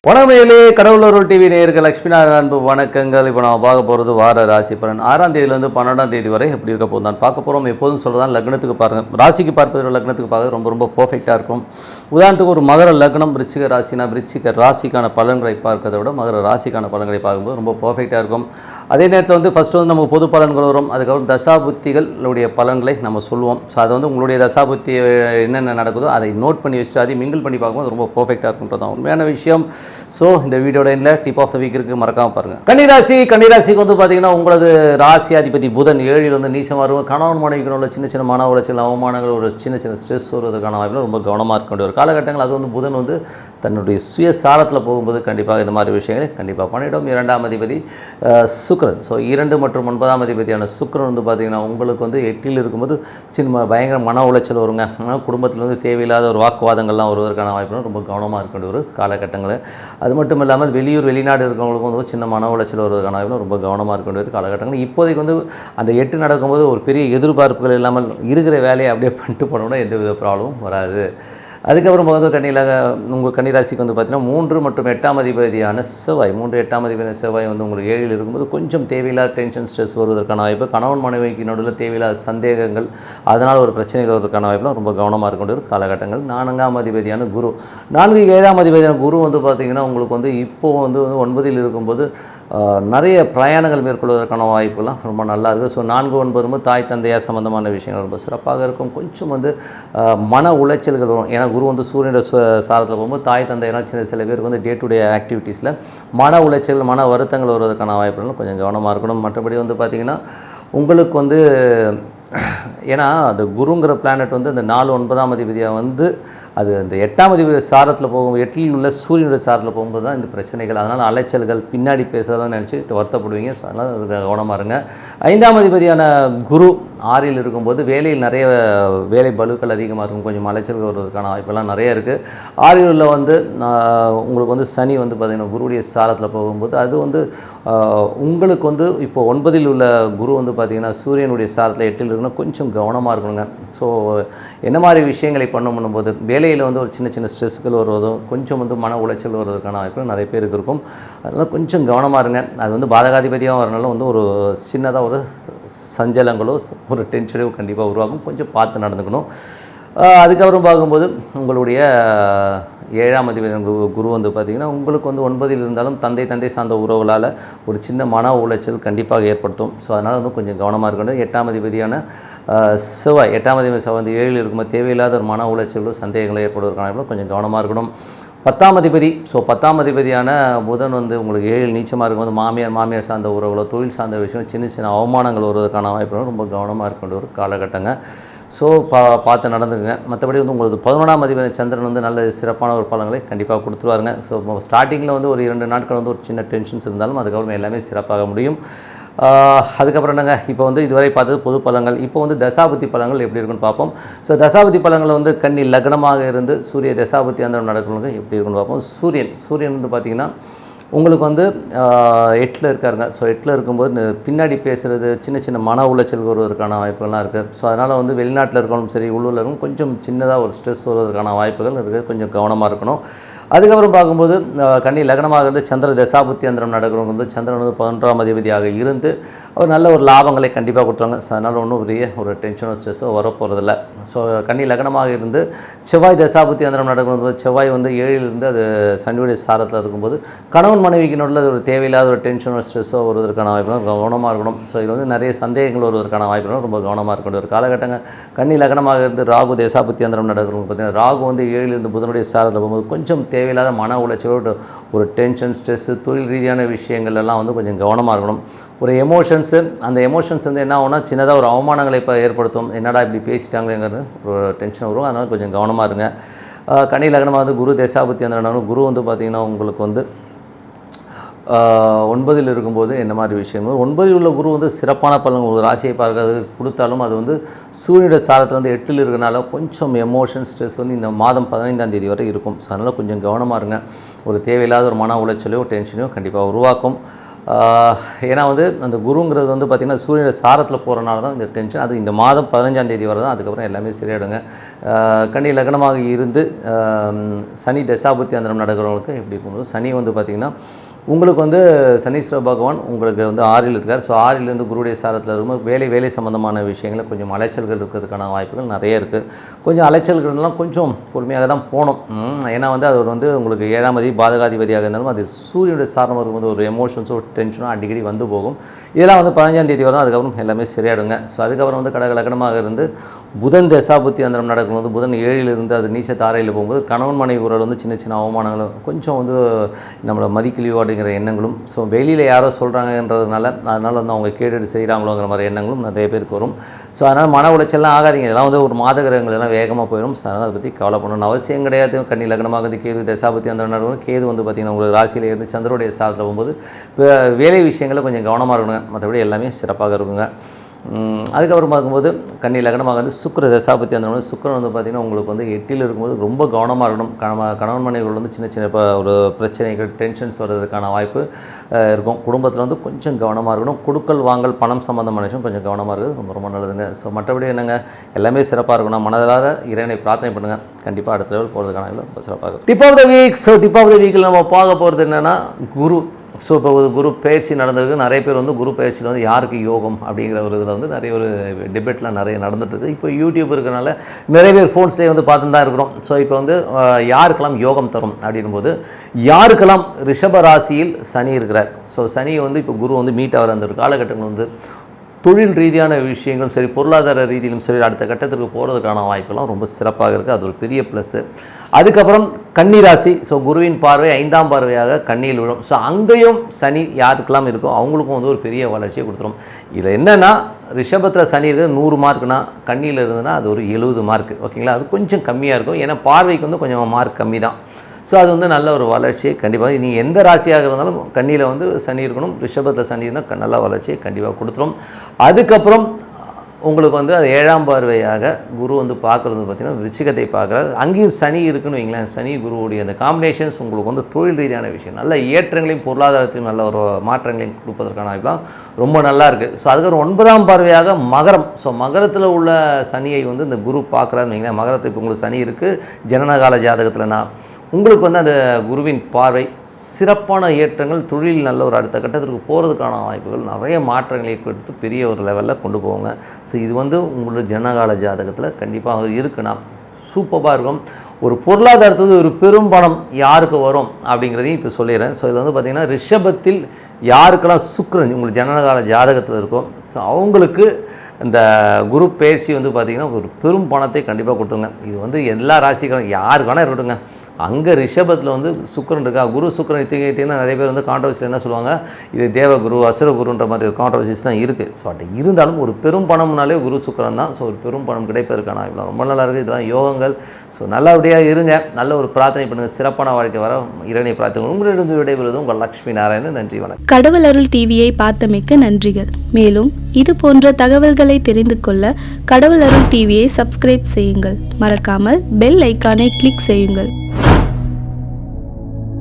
வணக்கமேலே கடவுளூர் TV நேயர்கள் லட்சுமி நாராயண அன்பு வணக்கங்கள். இப்போ நம்ம பார்க்க போகிறது வார ராசி பலன் 6ஆம் தேதியிலேருந்து 12ஆம் தேதி வரை எப்படி இருக்க போகுது நான் பார்க்க போகிறோம். எப்போதும் சொல்கிறதான் லக்னத்துக்கு பாருங்கள், ராசிக்கு பார்ப்பது லக்னத்துக்கு பார்க்க ரொம்ப பர்ஃபெக்டாக இருக்கும். உதாரணத்துக்கு ஒரு மகர லக்னம் விருச்சிக ராசினா விருச்சிக ராசிக்கான பலன்களை பார்க்கறத விட மகர ராசிக்கான பலன்களை பார்க்கும்போது ரொம்ப பர்ஃபெக்டாக இருக்கும். அதே நேரத்தில் வந்து ஃபஸ்ட்டு வந்து நமக்கு பொது பலன்கள் வரும், அதுக்கப்புறம் தசாபுத்திகளுடைய பலன்களை நம்ம சொல்லுவோம். ஸோ அதை வந்து உங்களுடைய தசாபுத்தி என்னென்ன நடக்குதோ அதை நோட் பண்ணி வச்சுட்டு அதை மிங்கிள் பண்ணி பார்க்கும்போது ரொம்ப பர்ஃபெக்டாக இருக்குன்றது தான் உண்மையான விஷயம். ஸோ இந்த வீடியோட எண்டில் டிப் ஆஃப் த வீக் இருக்குது, மறக்காமல் பாருங்கள். கன்னிராசிக்கு வந்து பார்த்தீங்கன்னா உங்களது ராசி அதிபதி புதன் 7ல் வந்து நீச்சமாக இருக்கும். கணவன் மனைவிக்கு உள்ள சின்ன மன உளைச்சல் அவமானங்கள் ஒரு சின்ன ஸ்ட்ரெஸ் வருவதற்கான வாய்ப்பில் ரொம்ப கவனமாக இருக்க வேண்டிய ஒரு காலகட்டங்கள். அது வந்து புதன் வந்து தன்னுடைய சுயசாரத்தில் போகும்போது கண்டிப்பாக இந்த மாதிரி விஷயங்களை கண்டிப்பாக பண்ணிவிடும். 2ஆம் அதிபதி சுக்கிரன். ஸோ 2 மற்றும் 9ஆம் அதிபதியான சுக்கிரன் வந்து பார்த்திங்கன்னா உங்களுக்கு வந்து 8ல் இருக்கும்போது சின்ன பயங்கர மன உளைச்சல் வருங்க. குடும்பத்தில் வந்து தேவையில்லாத ஒரு வாக்குவாதங்கள்லாம் வருவதற்கான வாய்ப்புகள் ரொம்ப கவனமாக இருக்க வேண்டிய ஒரு காலகட்டங்கள். அது மட்டும் இல்லாமல் வெளிநாடு இருக்கிறவங்களுக்கும் வந்து சின்ன மன உளைச்சல் வருவதற்கான வாய்ப்பு ரொம்ப கவனமாக இருக்க வேண்டிய காலகட்டங்கள். இப்போதைக்கு வந்து அந்த 8 நடக்கும்போது ஒரு பெரிய எதிர்பார்ப்புகள் இல்லாமல் இருக்கிற வேலையை அப்படியே பண்ணிட்டு போனோம்னா எந்த வித ப்ராப்ளமும் வராது. அதுக்கப்புறம் வந்து உங்கள் கன்னிராசிக்கு வந்து பார்த்திங்கன்னா 3 மற்றும் 8ஆம் அதிபதியான செவ்வாய் 3, 8ஆம் அதிபதியான செவ்வாய் வந்து உங்களுக்கு 7ல் இருக்கும்போது கொஞ்சம் தேவையில்லாத டென்ஷன் ஸ்ட்ரெஸ் வருவதற்கான வாய்ப்பு, கணவன் மனைவிக்கு நடுவில் தேவையில்லாத சந்தேகங்கள் அதனால் ஒரு பிரச்சனைகள் வருவதற்கான வாய்ப்புலாம் ரொம்ப கவனமாக இருக்க வேண்டிய காலகட்டங்கள். 4ஆம் அதிபதியான குரு 4, 7ஆம் அதிபதியான குரு வந்து பார்த்திங்கன்னா உங்களுக்கு வந்து இப்போது வந்து 9ல் இருக்கும்போது நிறைய பிரயாணங்கள் மேற்கொள்வதற்கான வாய்ப்புலாம் ரொம்ப நல்லா இருக்குது. ஸோ 4, 9 தாய் தந்தையார் சம்மந்தமான விஷயங்கள் ரொம்ப சிறப்பாக இருக்கும். கொஞ்சம் வந்து மன உளைச்சல்கள் வரும். ஏன்னா குரு வந்து சூரியனோட சாரத்தில் போகும்போது தாய் தந்தையெல்லாம் சில பேருக்கு வந்து டே டு டே ஆக்டிவிட்டீஸில் மன உளைச்சல் மன வருத்தங்கள் வருவதற்கான வாய்ப்புகளும் கொஞ்சம் கவனமாக இருக்கணும். மற்றபடி வந்து பார்த்திங்கன்னா உங்களுக்கு வந்து ஏன்னா அந்த குருங்கிற பிளானட் வந்து அந்த 4, 9ஆம் அதிபதியாக வந்து அது அந்த 8ஆம் அதிபதி சாரத்தில் போகும்போது 8ல் உள்ள சூரியனுடைய சாரத்தில் போகும்போது தான் இந்த பிரச்சனைகள். அதனால் அலைச்சல்கள் பின்னாடி பேசுகிறதெல்லாம் நினச்சி வருத்தப்படுவீங்க. ஸோ அதனால் அதுக்கு கவனமாக இருங்க. 5ஆம் அதிபதியான குரு 6ல் இருக்கும்போது வேலையில் நிறைய வேலை பலுக்கள் அதிகமாக இருக்கும், கொஞ்சம் அலைச்சல்கள் வருவதற்கான வாய்ப்பெல்லாம் நிறைய இருக்குது. 6ல் உள்ள வந்து உங்களுக்கு வந்து சனி வந்து பார்த்திங்கன்னா குருவுடைய சாரத்தில் போகும்போது அது வந்து உங்களுக்கு வந்து இப்போ 9ல் உள்ள குரு வந்து பார்த்திங்கன்னா சூரியனுடைய சாரத்தில் 8ல் கொஞ்சம் கவனமாக இருக்கணுங்க. ஸோ என்ன மாதிரி விஷயங்களை பண்ணும்போது வேலையில் வந்து ஒரு சின்ன ஸ்ட்ரெஸ்கள் வருவதும் கொஞ்சம் வந்து மன உளைச்சல் வருவதற்கான வாய்ப்புகள் நிறைய பேருக்கு இருக்கும். அதனால் கொஞ்சம் கவனமாக இருங்க. அது வந்து பாதகாதிபதியாக வரனால வந்து ஒரு சின்னதாக ஒரு சஞ்சலங்களோ ஒரு டென்ஷனோ கண்டிப்பாக உருவாகும். கொஞ்சம் பார்த்து நடந்துக்கணும். அதுக்கப்புறம் பார்க்கும்போது உங்களுடைய 7ஆம் அதிபதி குரு வந்து பார்த்திங்கன்னா உங்களுக்கு வந்து 9ல் இருந்தாலும் தந்தை சார்ந்த உறவுகளால் ஒரு சின்ன மன உளைச்சல் கண்டிப்பாக ஏற்படுத்தும். ஸோ அதனால் வந்து கொஞ்சம் கவனமாக இருக்கணும். 8ஆம் அதிபதியான செவ்வாய் 8ஆம் அதிபதி செவ்வாய் வந்து 7ல் இருக்கும்போது தேவையில்லாத ஒரு மன உளைச்சலோ சந்தேகங்களோ ஏற்படுவதற்கான கொஞ்சம் கவனமாக இருக்கணும். 10ஆம் அதிபதி. ஸோ 10ஆம் அதிபதியான புதன் வந்து உங்களுக்கு 7ல் நீச்சமாக இருக்கும்போது மாமியார் சார்ந்த உறவுகளோ தொழில் சார்ந்த விஷயம் சின்ன அவமானங்கள் வருவதற்கான வாய்ப்புகளும் ரொம்ப கவனமாக இருக்க வேண்டிய ஒரு காலகட்டங்க. ஸோ பார்த்து நடந்துக்குங்க. மற்றபடி வந்து உங்களுக்கு 11ஆம் அதிபதி சந்திரன் வந்து நல்ல சிறப்பான ஒரு பலன்களை கண்டிப்பாக கொடுத்துருவாருங்க. ஸோ ஸ்டார்டிங்கில் வந்து ஒரு 2 நாட்கள் வந்து ஒரு சின்ன டென்ஷன்ஸ் இருந்தாலும் அதுக்கப்புறம் எல்லாமே சிறப்பாக முடியும். அதுக்கப்புறம் என்னங்க இப்போ வந்து இதுவரை பார்த்தது பொது பலன்கள். இப்போ வந்து தசாபுத்தி பலன்கள் எப்படி இருக்குன்னு பார்ப்போம். ஸோ தசாபுத்தி பலன்கள் வந்து கன்னி லக்னமாக இருந்து சூரிய தசாபுத்தி அந்த நடக்கணுங்க எப்படி இருக்குன்னு பார்ப்போம். சூரியன் வந்து பார்த்திங்கன்னா உங்களுக்கு வந்து 8ல் இருக்காருங்க. ஸோ 8ல் இருக்கும்போது பின்னாடி பேசுகிறது சின்ன மன உளைச்சல் வருவதற்கான வாய்ப்புகள்லாம் இருக்குது. ஸோ அதனால் வந்து வெளிநாட்டில் இருக்கணும் சரி உள்ளூரில் இருக்கணும் கொஞ்சம் சின்னதாக ஒரு ஸ்ட்ரெஸ் வருவதற்கான வாய்ப்புகள் இருக்குது. கொஞ்சம் கவனமாக இருக்கணும். அதுக்கப்புறம் பார்க்கும்போது கன்னி லக்னமாக இருந்து சந்திர தசாபுத்தி அந்தரம் நடக்கிறவங்க வந்து சந்திரன் வந்து 11ஆம் அதிபதியாக இருந்து அவர் நல்ல ஒரு லாபங்களை கண்டிப்பாக கொடுத்தாங்க. ஸோ அதனால் ஒன்றும் பெரிய ஒரு டென்ஷனோ ஸ்ட்ரெஸ்ஸோ வரப்போகிறதில்ல. ஸோ கன்னி லக்னமாக இருந்து செவ்வாய் தசாபுத்தி அந்தரம் நடக்கும்போது செவ்வாய் வந்து 7ல் இருந்து அது சனியுடைய சாரத்தில் இருக்கும்போது கணவன் மனைவிக்கு நடுவில் ஒரு தேவையில்லாத ஒரு டென்ஷனோ ஸ்ட்ரெஸ்ஸோ வருவதற்கான வாய்ப்புகளும் கவனமாக இருக்கணும். ஸோ இது வந்து நிறைய சந்தேகங்கள் வருவதற்கான வாய்ப்புகளும் ரொம்ப கவனமாக இருக்கக்கூடிய ஒரு காலகட்டங்கள். கன்னி லக்னமாக இருந்து ராகு தசாபுத்தி அந்தரம் நடக்கிறவங்க பார்த்திங்கன்னா ராகு வந்து 7ல் இருந்து புதனுடைய சாரத்தில் போகும்போது கொஞ்சம் தேவையில்லாத மன உளைச்சலோடு ஒரு டென்ஷன் ஸ்ட்ரெஸ்ஸு தொழில் ரீதியான விஷயங்கள் எல்லாம் வந்து கொஞ்சம் கவனமாக இருக்கணும். ஒரு எமோஷன்ஸு அந்த எமோஷன்ஸ் வந்து என்ன ஆகும்னா சின்னதாக ஒரு அவமானங்களை இப்போ ஏற்படுத்தும். என்னடா இப்படி பேசிட்டாங்களேங்கிறது ஒரு டென்ஷன் வரும். அதனால் கொஞ்சம் கவனமாக இருங்க. கன்னி லக்னமாக வந்து குரு தசாபுத்தி அந்த குரு வந்து பார்த்திங்கன்னா உங்களுக்கு வந்து 9ல் இருக்கும்போது என்ன மாதிரி விஷயங்கள் 9ல் உள்ள குரு வந்து சிறப்பான பலன் ஒரு ராசியை பார்க்கறது கொடுத்தாலும் அது வந்து சூரியனுடைய சாரத்தில் வந்து 8ல் இருக்கிறனால கொஞ்சம் எமோஷன் ஸ்ட்ரெஸ் வந்து இந்த மாதம் 15ஆம் தேதி வரை இருக்கும். ஸோ அதனால் கொஞ்சம் கவனமாக இருங்க. ஒரு தேவையில்லாத ஒரு மன உளைச்சலையோ டென்ஷனையோ கண்டிப்பாக உருவாக்கும். ஏன்னா வந்து அந்த குருங்கிறது வந்து பார்த்திங்கன்னா சூரியனோட சாரத்தில் போகிறனால தான் இந்த டென்ஷன். அது இந்த மாதம் 15ஆம் தேதி வரை தான், அதுக்கப்புறம் எல்லாமே சரியாயிடுங்க. கன்னி லக்னமாக இருந்து சனி தசாபுத்தி அந்தரம் நடக்கிறவங்களுக்கு எப்படி இருக்கும்போது சனி வந்து பார்த்திங்கன்னா உங்களுக்கு வந்து சனீஸ்வர பகவான் உங்களுக்கு வந்து 6ல் இருக்கார். ஸோ 6லேருந்து குருடைய சாரத்தில் இருக்கும்போது வேலை சம்மந்தமான விஷயங்களில் கொஞ்சம் அலைச்சல்கள் இருக்கிறதுக்கான வாய்ப்புகள் நிறைய இருக்குது. கொஞ்சம் அலைச்சல்கள் இருந்தாலும் கொஞ்சம் பொறுமையாக தான் போகணும். ஏன்னா வந்து அது வந்து உங்களுக்கு 7ஆம் அதிபதி பாதகாதிபதியாக இருந்தாலும் அது சூரியனுடைய சாரம் இருக்கும்போது ஒரு எமோஷன்ஸோ ஒரு டென்ஷனோ அடிக்கடி வந்து போகும். இதெல்லாம் வந்து 15ஆம் தேதி வரும், அதுக்கப்புறம் எல்லாமே சரியாயிடுங்க. ஸோ அதுக்கப்புறம் வந்து கடக லக்னமாக இருந்து புதன் தசாபுத்தி அந்தரம் நடக்கும்போது புதன் 7ல் இருந்து அது நீச்ச தாரையில் போகும்போது கணவன் மனைவி உறவு வந்து சின்ன சின்ன அவமானங்களும் கொஞ்சம் வந்து நம்மளை மதிக்கலையோ எண்ணங்களும், ஸோ வெளியில் யாரோ சொல்கிறாங்கன்றதுனால அதனால் வந்து அவங்க கேட்டுட்டு செய்கிறாங்களோங்கிற மாதிரி எண்ணங்களும் நிறைய பேருக்கு வரும். ஸோ அதனால் மன உளைச்சல்லாம் ஆகாதீங்க. இதெல்லாம் வந்து ஒரு மாதகிரகங்கள் எல்லாம் வேகமாக போயிடும். ஸோ அதனால் அதை பற்றி கவலை பண்ணணும்னு அவசியம் கிடையாது. கன்னி லக்னமாக கேது தசாபத்தி அந்த நடுவில் கேது வந்து பார்த்திங்கன்னா உங்களுக்கு ராசியில் இருந்து சந்திரோடைய சாரத்தில் போகும்போது வேலை விஷயங்களில் கொஞ்சம் கவனமாக இருக்கணுங்க. மற்றபடி எல்லாமே சிறப்பாக இருக்குங்க. அதுக்கப்புறம் பார்க்கும்போது கன்னி லக்னமாக வந்து சுக்கிர தசாபத்தி அந்த சுக்கிரன் வந்து பார்த்திங்கன்னா உங்களுக்கு வந்து 8ல் இருக்கும்போது ரொம்ப கவனமாக இருக்கணும். கணவன் மனைவிகள் வந்து சின்ன சின்ன இப்போ ஒரு பிரச்சனைகள் டென்ஷன்ஸ் வர்றதுக்கான வாய்ப்பு இருக்கும். குடும்பத்தில் வந்து கொஞ்சம் கவனமாக இருக்கணும். கொடுக்கல் வாங்கல் பணம் சம்மந்தமான விஷயம் கொஞ்சம் கவனமாக இருக்குது, ரொம்ப ரொம்ப நல்லதுங்க. ஸோ மற்றபடி என்னங்க எல்லாமே சிறப்பாக இருக்கணும். மனதார இறைவனை பிரார்த்தனை பண்ணுங்கள், கண்டிப்பாக அடுத்த லெவல் போகிறதுக்கான ரொம்ப சிறப்பாக இருக்கும். Tip of the week. So tip of the வீக்கில் நம்ம பார்க்க போகிறது என்னென்னா குரு. ஸோ இப்போ ஒரு குரு பயிற்சி நடந்திருக்கு. நிறைய பேர் வந்து குரு பயிற்சியில் வந்து யாருக்கு யோகம் அப்படிங்கிற ஒரு இதில் வந்து நிறைய ஒரு டிபேட்லாம் நிறைய நடந்துகிட்ருக்கு. இப்போ யூடியூப் இருக்கிறனால நிறைய பேர் ஃபோன்ஸ்லேயே வந்து பார்த்துட்டு தான் இருக்கிறோம். ஸோ இப்போ வந்து யாருக்கெல்லாம் யோகம் தரும் அப்படின்போது யாருக்கெல்லாம் ரிஷப ராசியில் சனி இருக்கிறார். ஸோ சனி வந்து இப்போ குரு வந்து மீட் ஆகிற அந்த காலகட்டங்கள் வந்து தொழில் ரீதியான விஷயங்களும் சரி, பொருளாதார ரீதியிலும் சரி, அடுத்த கட்டத்திற்கு போகிறதுக்கான வாய்ப்பெல்லாம் ரொம்ப சிறப்பாக இருக்குது. அது ஒரு பெரிய ப்ளஸ்ஸு. அதுக்கப்புறம் கன்னி ராசி. ஸோ குருவின் பார்வை 5ஆம் பார்வையாக கன்னியில் விழும். ஸோ அங்கேயும் சனி யாருக்கெல்லாம் இருக்கோ அவங்களுக்கும் வந்து ஒரு பெரிய வளர்ச்சியை கொடுத்துரும். இதில் என்னென்னா ரிஷபத்தில் சனி இருக்குது 100 மார்க்குனா, கன்னியில் இருந்ததுன்னா அது ஒரு 70 மார்க். ஓகேங்களா, அது கொஞ்சம் கம்மியாக இருக்கும். ஏன்னா பார்வைக்கு வந்து கொஞ்சம் மார்க் கம்மி தான். ஸோ அது வந்து நல்ல ஒரு வளர்ச்சியை கண்டிப்பாக நீங்கள் எந்த ராசியாக இருந்தாலும் கன்னியில் வந்து சனி இருக்கணும். ரிஷபத்தில் சனி இருந்தால் நல்ல வளர்ச்சியை கண்டிப்பாக கொடுத்துரும். அதுக்கப்புறம் உங்களுக்கு வந்து அது 7ஆம் பார்வையாக குரு வந்து பார்க்குறது பார்த்திங்கன்னா விருச்சிகத்தை பார்க்குறாரு. அங்கேயும் சனி இருக்குன்னு வைங்களேன். சனி குருவுடைய அந்த காம்பினேஷன்ஸ் உங்களுக்கு வந்து தொழில் ரீதியான விஷயம் நல்ல ஏற்றங்களையும் பொருளாதாரத்தையும் நல்ல ஒரு மாற்றங்களையும் கொடுப்பதற்கான வாய்ப்புலாம் ரொம்ப நல்லா இருக்குது. ஸோ அதுக்கப்புறம் 9ஆம் பார்வையாக மகரம். ஸோ மகரத்தில் உள்ள சனியை வந்து இந்த குரு பார்க்குறாருன்னு வைங்களேன். மகரத்தில் இப்போ உங்களுக்கு சனி இருக்குது ஜனனகால ஜாதகத்தில்னா உங்களுக்கு வந்து அந்த குருவின் பார்வை சிறப்பான ஏற்றங்கள், தொழில் நல்ல ஒரு அடுத்த கட்டத்திற்கு போகிறதுக்கான வாய்ப்புகள், நிறைய மாற்றங்களை கொடுத்து பெரிய ஒரு லெவலில் கொண்டு போவாங்க. ஸோ இது வந்து உங்களோட ஜனகால ஜாதகத்தில் கண்டிப்பாக இருக்குன்னா சூப்பராக இருக்கும். ஒரு பொருளாதாரத்துக்கு ஒரு பெரும் பணம் யாருக்கு வரும் அப்படிங்கிறதையும் இப்போ சொல்லிடுறேன். ஸோ இதில் வந்து பார்த்திங்கன்னா ரிஷபத்தில் யாருக்கெல்லாம் சுக்கிரன் உங்களுக்கு ஜனகால ஜாதகத்தில் இருக்கும், ஸோ அவங்களுக்கு இந்த குரு பயிற்சி வந்து பார்த்திங்கன்னா ஒரு பெரும் பணத்தை கண்டிப்பாக கொடுத்துருங்க. இது வந்து எல்லா ராசிக்காரும் யாருக்கு வேணால் இருக்கட்டுங்க. அங்கே ரிஷபத்தில் வந்து சுக்கிரன் இருக்கா, குரு சுக்கிரன் எடுத்துக்கிட்டிங்கன்னா நிறைய பேர் வந்து கான்ட்ரவர்சியில் என்ன சொல்லுவாங்க, இது தேவகுரு அசுரகுருன்ற மாதிரி கான்ட்ரவர்சிஸ்லாம் இருக்குது. ஸோ அப்படி இருந்தாலும் ஒரு பெரும் பணம்னாலே குரு சுக்கிரன் தான். ஸோ ஒரு பெரும் பணம் கிடைப்பதற்கான இதெல்லாம் ரொம்ப நல்லா இருக்குது. இதெல்லாம் யோகங்கள். ஸோ நல்லபடியாக இருங்க, நல்ல ஒரு பிரார்த்தனை பண்ணுங்கள், சிறப்பான வாழ்க்கை வர இறைவனை பிரார்த்தனை. உங்களிடம் விடைபெறுவது உங்கள் லக்ஷ்மி நாராயணன். நன்றி, வணக்கம். கடவுள் அருள் டிவியை பார்த்தமைக்கு நன்றிகள். மேலும் இது போன்ற தகவல்களை தெரிந்து கொள்ள கடவுள் அருள் டிவியை சப்ஸ்கிரைப் செய்யுங்கள். மறக்காமல் பெல் ஐக்கானை கிளிக் செய்யுங்கள்.